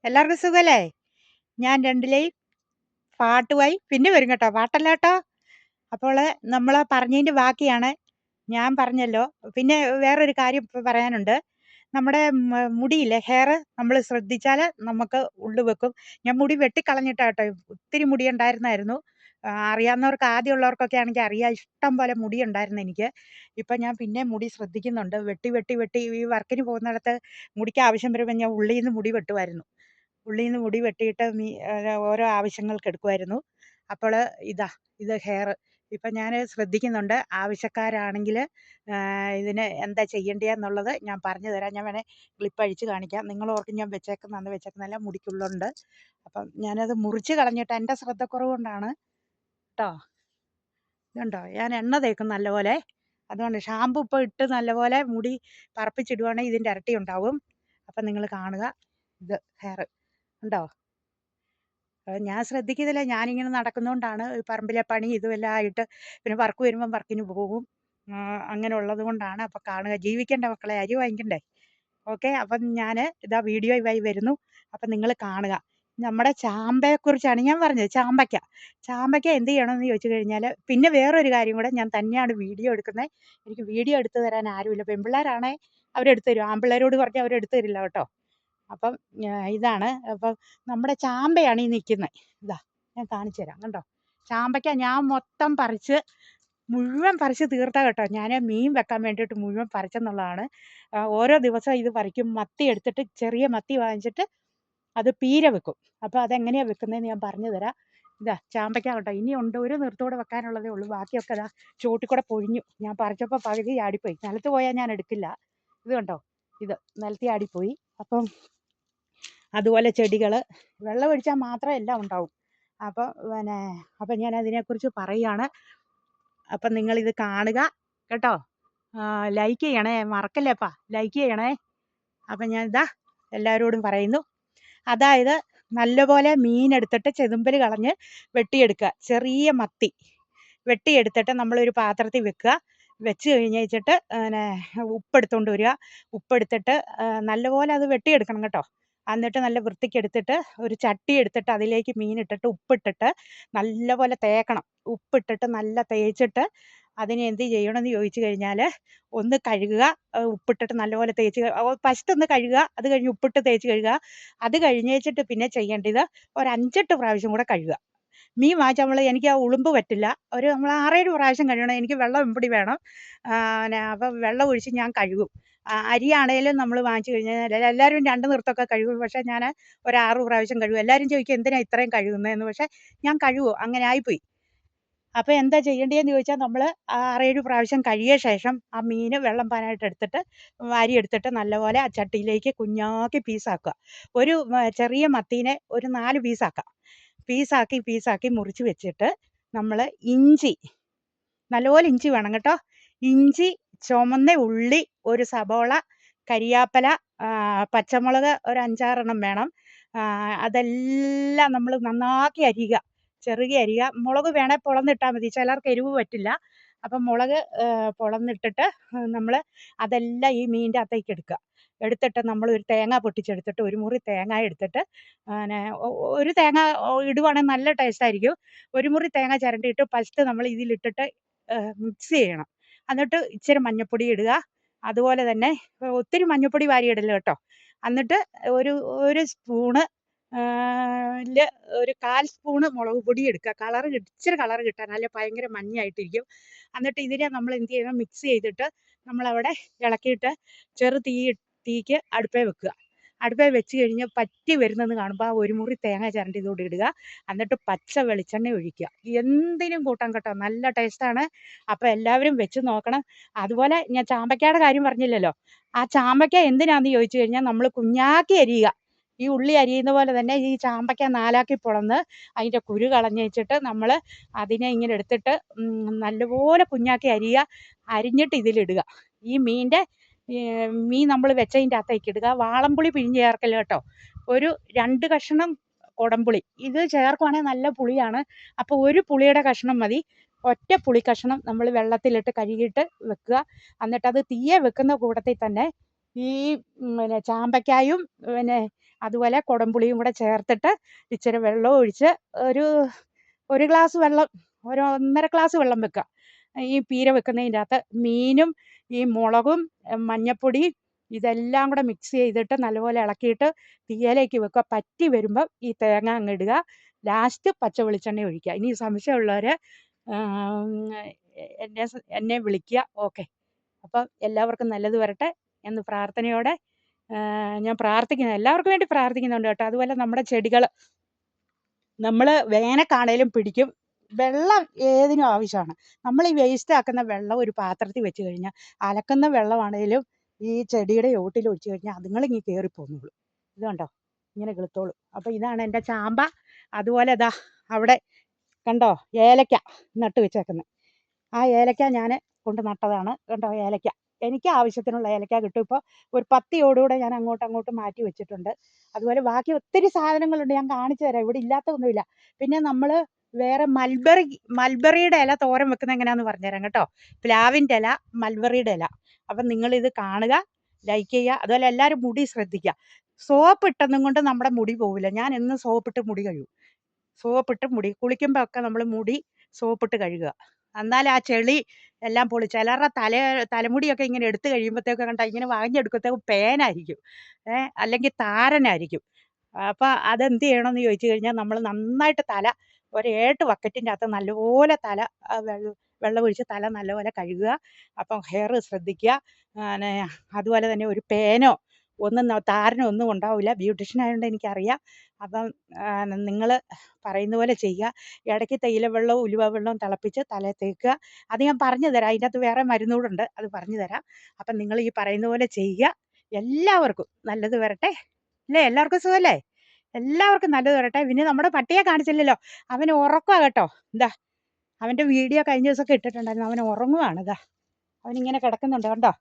എല്ലാവർക്കും സുഖല്ലേ? ഞാൻ രണ്ടിലെയും പാട്ടുമായി പിന്നെ വരും കേട്ടോ. പാട്ടല്ല കേട്ടോ. അപ്പോൾ നമ്മൾ പറഞ്ഞതിൻ്റെ ബാക്കിയാണ്. ഞാൻ പറഞ്ഞല്ലോ. പിന്നെ വേറൊരു കാര്യം ഇപ്പം പറയാനുണ്ട്. നമ്മുടെ മുടിയില്ലേ, ഹെയർ നമ്മൾ ശ്രദ്ധിച്ചാൽ നമുക്ക് ഉള്ളു വെക്കും. ഞാൻ മുടി വെട്ടിക്കളഞ്ഞിട്ടാ കേട്ടോ. ഒത്തിരി മുടി ഉണ്ടായിരുന്നായിരുന്നു. അറിയാവുന്നവർക്ക്, ആദ്യമുള്ളവർക്കൊക്കെ ആണെങ്കിൽ അറിയാം, ഇഷ്ടം പോലെ മുടി ഉണ്ടായിരുന്നു എനിക്ക്. ഇപ്പം ഞാൻ പിന്നെ മുടി ശ്രദ്ധിക്കുന്നുണ്ട്. വെട്ടി വെട്ടി വെട്ടി ഈ വർക്കിന് പോകുന്നിടത്ത് മുടിക്ക് ആവശ്യം വരുമ്പോൾ ഞാൻ ഉള്ളിൽ നിന്ന് മുടി വെട്ടുമായിരുന്നു. ഉള്ളിൽ നിന്ന് മുടി വെട്ടിയിട്ട് ഓരോ ആവശ്യങ്ങൾക്ക് എടുക്കുമായിരുന്നു. അപ്പോൾ ഇത് ഹെയർ ഇപ്പം ഞാൻ ശ്രദ്ധിക്കുന്നുണ്ട്. ആവശ്യക്കാരാണെങ്കിൽ ഇതിന് എന്താ ചെയ്യേണ്ടതെന്നുള്ളത് ഞാൻ പറഞ്ഞു തരാം. ഞാൻ വേണേൽ ക്ലിപ്പ് അഴിച്ച് കാണിക്കാം. നിങ്ങൾ ഓർക്കും ഞാൻ വെച്ചേക്കുന്നതല്ല, മുടിക്കുള്ളുണ്ട്. അപ്പം ഞാനത് മുറിച്ച് കളഞ്ഞിട്ട്, എൻ്റെ ശ്രദ്ധക്കുറവ് കൊണ്ടാണ് കേട്ടോ. ഇതുണ്ടോ, ഞാൻ എണ്ണ തേക്കും നല്ലപോലെ. അതുകൊണ്ട് ഷാമ്പു ഇപ്പോൾ ഇട്ട് നല്ലപോലെ മുടി പറപ്പിച്ചിടുവാണെങ്കിൽ ഇതിൻ്റെ ഇരട്ടി ഉണ്ടാവും. അപ്പം നിങ്ങൾ കാണുക. ഇത് ഹെയർ ഉണ്ടോ? ഞാൻ ശ്രദ്ധിക്കുന്നില്ല. ഞാനിങ്ങനെ നടക്കുന്നതുകൊണ്ടാണ്. ഈ പറമ്പിലെ പണി ഇതുമെല്ലാം ആയിട്ട് പിന്നെ വർക്ക് വരുമ്പം വർക്കിന് പോകും. അങ്ങനെ ഉള്ളത് കൊണ്ടാണ്. അപ്പം കാണുക. ജീവിക്കണ്ടേ മക്കളെ, അരി വാങ്ങിക്കണ്ടേ? ഓക്കെ. അപ്പം ഞാൻ വീഡിയോയുമായി വരുന്നു. അപ്പം നിങ്ങൾ കാണുക. നമ്മുടെ ചാമ്പയെക്കുറിച്ചാണ് ഞാൻ പറഞ്ഞത്. ചാമ്പയ്ക്ക എന്ത് ചെയ്യണമെന്ന് ചോദിച്ചു കഴിഞ്ഞാൽ, പിന്നെ വേറൊരു കാര്യം കൂടെ, ഞാൻ തന്നെയാണ് വീഡിയോ എടുക്കുന്നത്. എനിക്ക് വീഡിയോ എടുത്തു തരാൻ ആരുമില്ല. പെൺപിള്ളേരാണേ അവരെടുത്ത് തരും. ആൺപിള്ളേരോട് പറഞ്ഞാൽ അവരെടുത്ത് തരില്ല കേട്ടോ. അപ്പം ഇതാണ്. അപ്പം നമ്മുടെ ചാമ്പയാണ് ഈ നിൽക്കുന്നത്. ഞാൻ കാണിച്ചു തരാം. കണ്ടോ, ചാമ്പയ്ക്ക ഞാൻ മൊത്തം മുഴുവൻ പറിച്ച് തീർത്താ കേട്ടോ. ഞാൻ മീൻ വെക്കാൻ വേണ്ടിയിട്ട് മുഴുവൻ പറിച്ചെന്നുള്ളതാണ്. ഓരോ ദിവസം ഇത് പറിക്കും. മത്തി എടുത്തിട്ട്, ചെറിയ മത്തി വാങ്ങിച്ചിട്ട് അത് പീര വെക്കും. അപ്പോൾ അതെങ്ങനെയാണ് വെക്കുന്നതെന്ന് ഞാൻ പറഞ്ഞു തരാം. ചാമ്പയ്ക്ക കേട്ടോ. ഇനിയുണ്ട്, ഒരു നിർത്തോടെ വെക്കാനുള്ളതേ ഉള്ളൂ. ബാക്കിയൊക്കെ ചോട്ടിൽ കൂടെ പൊഴിഞ്ഞു. ഞാൻ പറിച്ചപ്പോൾ പകുതി ആടിപ്പോയി. നിലത്ത് പോയാൽ ഞാൻ എടുക്കില്ല. ഇത് കണ്ടോ, നിലത്തി ആടിപ്പോയി. അപ്പം അതുപോലെ ചെടികൾ വെള്ളമൊഴിച്ചാൽ മാത്രമേ എല്ലാം ഉണ്ടാവും. അപ്പം ഞാൻ അതിനെക്കുറിച്ച് പറയുകയാണ്. അപ്പം നിങ്ങളിത് കാണുക കേട്ടോ. ലൈക്ക് ചെയ്യണേ, മറക്കല്ലേപ്പാ, ലൈക്ക് ചെയ്യണേ. അപ്പം ഞാൻ എല്ലാവരോടും പറയുന്നു. അതായത് നല്ലപോലെ മീനെടുത്തിട്ട് ചെതുമ്പൽ കളഞ്ഞ് വെട്ടിയെടുക്കുക. ചെറിയ മത്തി വെട്ടിയെടുത്തിട്ട് നമ്മളൊരു പാത്രത്തിൽ വെക്കുക. വെച്ച് കഴിഞ്ഞിട്ട് ഉപ്പെടുത്തോണ്ട് വരിക. ഉപ്പെടുത്തിട്ട് നല്ലപോലെ അത് വെട്ടിയെടുക്കണം കേട്ടോ. എന്നിട്ട് നല്ല വൃത്തിക്ക് എടുത്തിട്ട് ഒരു ചട്ടി എടുത്തിട്ട് അതിലേക്ക് മീനിട്ടിട്ട് ഉപ്പിട്ടിട്ട് നല്ലപോലെ തേക്കണം. ഉപ്പിട്ടിട്ട് നല്ല തേച്ചിട്ട് അതിനെ എന്ത് ചെയ്യണമെന്ന് ചോദിച്ചു കഴിഞ്ഞാൽ, ഒന്ന് കഴുകുക. ഉപ്പിട്ടിട്ട് നല്ലപോലെ തേച്ച് ഫസ്റ്റ് ഒന്ന് കഴുകുക. അത് കഴിഞ്ഞ് ഉപ്പിട്ട് തേച്ച് കഴുകുക. അത് കഴിഞ്ഞേച്ചിട്ട് പിന്നെ ചെയ്യേണ്ടത് ഒരു 5-8 പ്രാവശ്യം കൂടെ കഴുകുക. മീൻ വാങ്ങിച്ചാൽ എനിക്ക് ആ ഉളുമ്പ് പറ്റില്ല. നമ്മൾ 6-7 പ്രാവശ്യം കഴുകണം. എനിക്ക് വെള്ളം ഇമ്പിടി വേണം. അപ്പം വെള്ളം ഒഴിച്ച് ഞാൻ കഴുകും. അരിയാണേലും നമ്മൾ വാങ്ങിച്ചു കഴിഞ്ഞാൽ എല്ലാവരും 2 നിർത്തൊക്കെ കഴുകും. പക്ഷേ ഞാൻ ഒരു 6 പ്രാവശ്യം കഴുകും. എല്ലാവരും ചോദിക്കും എന്തിനാ ഇത്രയും കഴുകുന്നതെന്ന്. പക്ഷേ ഞാൻ കഴുകും. അങ്ങനെ ആയിപ്പോയി. അപ്പോൾ എന്താ ചെയ്യേണ്ടതെന്ന് ചോദിച്ചാൽ, നമ്മൾ 6-7 പ്രാവശ്യം കഴുകിയ ശേഷം ആ മീൻ വെള്ളം പാനായിട്ട് എടുത്തിട്ട് വാരിയെടുത്തിട്ട് നല്ലപോലെ ആ ചട്ടിയിലേക്ക് കുഞ്ഞാക്കി പീസാക്കുക. ഒരു ചെറിയ മത്തീനെ ഒരു 4 പീസാക്കാം. പീസാക്കി മുറിച്ച് വെച്ചിട്ട് നമ്മൾ ഇഞ്ചി, നല്ലപോലെ ഇഞ്ചി വേണം കേട്ടോ. ഇഞ്ചി, ചുമന്ന ഉള്ളി, ഒരു സബോള, കരിയാപ്പല, പച്ചമുളക് ഒരു 5-6 വേണം. അതെല്ലാം നമ്മൾ നന്നാക്കി അരിയുക. ചെറുകി അരിയുക. മുളക് വേണേൽ പൊളന്നിട്ടാൽ മതി. ചിലർക്ക് എരിവ് പറ്റില്ല. അപ്പം മുളക് പൊളന്നിട്ടിട്ട് നമ്മൾ അതെല്ലാം ഈ മീനിൻ്റെ അകത്തേക്ക് എടുത്തിട്ട് നമ്മൾ ഒരു തേങ്ങ പൊട്ടിച്ചെടുത്തിട്ട്, ഒരു മുറി തേങ്ങ എടുത്തിട്ട്, ഒരു തേങ്ങ ഇടുവാണെങ്കിൽ നല്ല ടേസ്റ്റ് ആയിരിക്കും. ഒരു മുറി തേങ്ങ ചിരണ്ടിയിട്ട് ഫസ്റ്റ് നമ്മൾ ഇതിലിട്ടിട്ട് മിക്സ് ചെയ്യണം. എന്നിട്ട് ഇച്ചിരി മഞ്ഞൾപ്പൊടി ഇടുക. അതുപോലെ തന്നെ ഒത്തിരി മഞ്ഞൾപ്പൊടി വാരിയിടല്ല കേട്ടോ. എന്നിട്ട് ഒരു സ്പൂണ് ഒരു 1/4 സ്പൂണ് മുളക് പൊടി എടുക്കുക. ഇച്ചിരി കളറ് കിട്ടാൻ, അല്ലെ ഭയങ്കര മഞ്ഞയായിട്ടിരിക്കും. എന്നിട്ട് ഇതിനെ നമ്മൾ എന്ത് ചെയ്യണം, മിക്സ് ചെയ്തിട്ട് നമ്മളവിടെ ഇളക്കിയിട്ട് ചെറു തീക്ക് അടുപ്പേ വെക്കുക. അടുപ്പേ വെച്ച് കഴിഞ്ഞ് പറ്റി വരുന്നെന്ന് കാണുമ്പോൾ ആ ഒരു മുറി തേങ്ങ ചിരണ്ടി ഇതോടെ ഇടുക. എന്നിട്ട് പച്ച വെളിച്ചെണ്ണ ഒഴിക്കുക. എന്തിനും കൂട്ടാൻ കേട്ടോ, നല്ല ടേസ്റ്റാണ്. അപ്പോൾ എല്ലാവരും വെച്ച് നോക്കണം. അതുപോലെ ഞാൻ ചാമ്പയ്ക്കയുടെ കാര്യം പറഞ്ഞില്ലല്ലോ. ആ ചാമ്പയ്ക്ക എന്തിനാണെന്ന് ചോദിച്ചു കഴിഞ്ഞാൽ, നമ്മൾ കുഞ്ഞാക്കി അരിയുക. ഈ ഉള്ളി അരിയുന്ന പോലെ തന്നെ ഈ ചാമ്പയ്ക്ക 4ആക്കി പൊളന്ന് അതിൻ്റെ കുരു കളഞ്ഞ് വെച്ചിട്ട് നമ്മൾ അതിനെ ഇങ്ങനെ എടുത്തിട്ട് നല്ലപോലെ കുഞ്ഞാക്കി അരിയുക. അരിഞ്ഞിട്ട് ഇതിലിടുക. ഈ മീൻ നമ്മൾ വെച്ചതിൻ്റെ അകത്തേക്ക് ഇടുക. വാളംപുളി പിഴിഞ്ഞ് ചേർക്കല്ല കേട്ടോ. ഒരു 2 കഷ്ണം കുടംപുളി ഇത് ചേർക്കുവാണെങ്കിൽ നല്ല പുളിയാണ്. അപ്പോൾ ഒരു പുളിയുടെ കഷ്ണം മതി. ഒറ്റ പുളി കഷ്ണം നമ്മൾ വെള്ളത്തിലിട്ട് കഴുകിയിട്ട് വെക്കുക. എന്നിട്ട് അത് തീയെ വെക്കുന്ന കൂട്ടത്തിൽ തന്നെ ഈ ചാമ്പയ്ക്കായും അതുപോലെ കുടംപുളിയും കൂടെ ചേർത്തിട്ട് ഇച്ചിരി വെള്ളം ഒഴിച്ച് ഒരു ഗ്ലാസ് വെള്ളം, ഒരു 1.5 ഗ്ലാസ് വെള്ളം വെക്കുക. ഈ പീര വെക്കുന്നതിൻ്റെ അകത്ത് മീനും ഈ മുളകും മഞ്ഞപ്പൊടി ഇതെല്ലാം കൂടെ മിക്സ് ചെയ്തിട്ട് നല്ലപോലെ ഇളക്കിയിട്ട് തീയിലേക്ക് വെക്കുക. പറ്റി വരുമ്പം ഈ തേങ്ങ അങ്ങ് ഇടുക. ലാസ്റ്റ് പച്ച വെളിച്ചെണ്ണ ഒഴിക്കുക. ഇനി സംശയമുള്ളവർ എന്നെ വിളിക്കുക. ഓക്കെ. അപ്പം എല്ലാവർക്കും നല്ലത് വരട്ടെ എന്ന് പ്രാർത്ഥനയോടെ ഞാൻ പ്രാർത്ഥിക്കുന്നു. എല്ലാവർക്കും വേണ്ടി പ്രാർത്ഥിക്കുന്നുണ്ട് കേട്ടോ. അതുപോലെ നമ്മുടെ ചെടികൾ നമ്മൾ വേനൽക്കാണേലും പിടിക്കും. വെള്ളം ഏതിനും ആവശ്യമാണ്. നമ്മൾ ഈ വേസ്റ്റ് ആക്കുന്ന വെള്ളം ഒരു പാത്രത്തിൽ വെച്ച് കഴിഞ്ഞാൽ അലക്കുന്ന വെള്ളമാണേലും ഈ ചെടിയുടെ ചോട്ടിൽ ഒഴിച്ച് കഴിഞ്ഞാൽ അതുങ്ങളിങ്ങ് കയറിപ്പോന്നോളൂ. ഇത് കണ്ടോ, ഇങ്ങനെ കിളുത്തോളൂ. അപ്പോൾ ഇതാണ് എൻ്റെ ചാമ്പ. അതുപോലെ ഇതാ അവിടെ കണ്ടോ ഏലക്ക നട്ട് വെച്ചേക്കുന്നത്. ആ ഏലക്ക ഞാൻ കൊണ്ട് നട്ടതാണ്. കണ്ടോ ഏലക്ക. എനിക്ക് ആവശ്യത്തിനുള്ള ഏലക്ക കിട്ടും. ഇപ്പോൾ ഒരു 10 ഓടുകൂടെ ഞാൻ അങ്ങോട്ടും മാറ്റി വെച്ചിട്ടുണ്ട്. അതുപോലെ ബാക്കി ഒത്തിരി സാധനങ്ങളുണ്ട്, ഞാൻ കാണിച്ചു തരാം. ഇവിടെ ഇല്ലാത്തതൊന്നുമില്ല. പിന്നെ നമ്മൾ വേറെ മൽബറിയുടെ ഇല തോരൻ വെക്കുന്നത് എങ്ങനെയാണെന്ന് പറഞ്ഞുതരാം കേട്ടോ. പ്ലാവിൻ്റെ ഇല, മൽബറിയുടെ ഇല. അപ്പം നിങ്ങളിത് കാണുക, ലൈക്ക് ചെയ്യുക. അതുപോലെ എല്ലാവരും മുടി ശ്രദ്ധിക്കുക. സോപ്പ് ഇട്ടതും കൊണ്ട് നമ്മുടെ മുടി പോവില്ല. ഞാൻ എന്നും സോപ്പിട്ട് മുടി കഴുകും. സോപ്പിട്ട് മുടി കുളിക്കുമ്പോൾ ഒക്കെ നമ്മൾ മുടി സോപ്പിട്ട് കഴുകുക. എന്നാൽ ആ ചെളി എല്ലാം പൊളി. ചിലരുടെ തലമുടിയൊക്കെ ഇങ്ങനെ എടുത്ത് കഴിയുമ്പോഴത്തേക്ക് കണ്ട ഇങ്ങനെ വാങ്ങിയെടുക്കത്തേക്ക് പേനായിരിക്കും, അല്ലെങ്കിൽ താരനായിരിക്കും. അപ്പം അതെന്ത് ചെയ്യണമെന്ന് ചോദിച്ചു കഴിഞ്ഞാൽ നമ്മൾ നന്നായിട്ട് തല ഒരു 7 ബക്കറ്റിൻ്റെ അകത്ത് നല്ലപോലെ തല വെള്ളം ഒഴിച്ച് തല നല്ലപോലെ കഴുകുക. അപ്പം ഹെയർ ശ്രദ്ധിക്കുക. അതുപോലെ തന്നെ ഒരു പേനോ താരനോ ഒന്നും ഉണ്ടാവില്ല. ബ്യൂട്ടീഷ്യൻ ആയതുകൊണ്ട് എനിക്കറിയാം. അപ്പം നിങ്ങൾ പറയുന്ന പോലെ ചെയ്യുക. ഇടയ്ക്ക് തേയില വെള്ളവും ഉലുവ വെള്ളവും തിളപ്പിച്ച് തലയിൽ തേക്കുക. അത് ഞാൻ പറഞ്ഞു തരാം. അതിൻ്റെ അകത്ത് വേറെ മരുന്നുകൂടുണ്ട്, അത് പറഞ്ഞു തരാം. അപ്പം നിങ്ങൾ ഈ പറയുന്ന പോലെ ചെയ്യുക. എല്ലാവർക്കും നല്ലത് വരട്ടെ. അല്ലേ? എല്ലാവർക്കും സുഖമല്ലേ? എല്ലാവർക്കും നല്ലത് വരട്ടെ. പിന്നെ നമ്മുടെ പട്ടിയെ കാണിച്ചില്ലല്ലോ, അവൻ ഉറക്കമാണ് കേട്ടോ. ഇതാ അവൻ്റെ വീഡിയോ കഴിഞ്ഞ ദിവസമൊക്കെ ഇട്ടിട്ടുണ്ടായിരുന്നു. അവൻ ഉറങ്ങുവാണ്. ഇതാ അവനിങ്ങനെ കിടക്കുന്നുണ്ട് കണ്ടോ.